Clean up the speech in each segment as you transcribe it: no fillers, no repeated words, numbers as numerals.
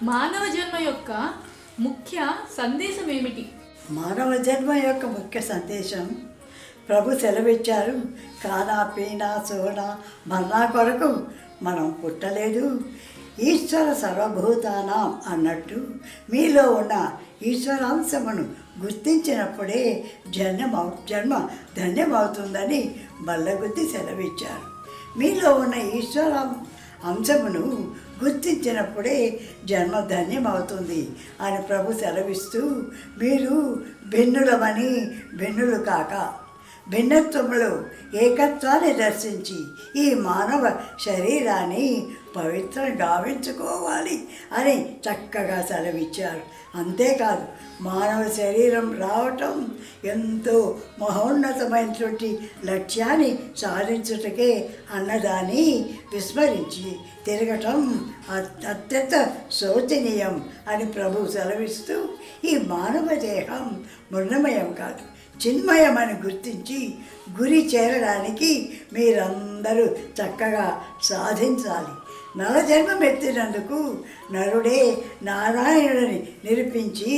మానవ జన్మ యొక్క ముఖ్య సందేశం ఏమిటి? మానవ జన్మ యొక్క ముఖ్య సందేశం ప్రభు సెలవిచ్చారు. కానా పీనా సోనా మన్నా కొరకు మనం పుట్టలేదు, ఈశ్వర సర్వభూతానాం అన్నట్టు మీలో ఉన్న ఈశ్వరాంశమును గుర్తించినప్పుడే జన్మ ధన్యమవుతుందని బల్లగుద్ది సెలవిచ్చారు. మీలో ఉన్న ఈశ్వర అంశమును గుర్తించినప్పుడే జన్మ ధన్యమవుతుంది అని ప్రభు సెలవిస్తూ, మీరు భిన్నులమని భిన్నులు కాక భిన్నత్వములో ఏకత్వాన్ని దర్శించి ఈ మానవ శరీరాన్ని పవిత్రం గావించుకోవాలి అని చక్కగా సెలవిచ్చారు. అంతేకాదు, మానవ శరీరం రావటం ఎంతో మహోన్నతమైనటువంటి లక్ష్యాన్ని సాధించుటకే అన్నదాన్ని విస్మరించి తిరగటం అత్యంత శోచనీయం అని ప్రభు సెలవిస్తూ, ఈ మానవ దేహం మృణమయం కాదు, చిన్మయమని గుర్తించి గురి చేరడానికి మీరందరూ చక్కగా సాధించాలి. నరజన్మమెత్తినందుకు నరుడే నారాయణుడిని నిరూపించి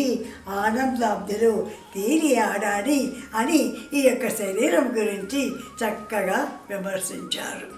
ఆనందాబ్దిలో తీరి ఆడాలి అని ఈ యొక్క శరీరం గురించి చక్కగా విమర్శించారు.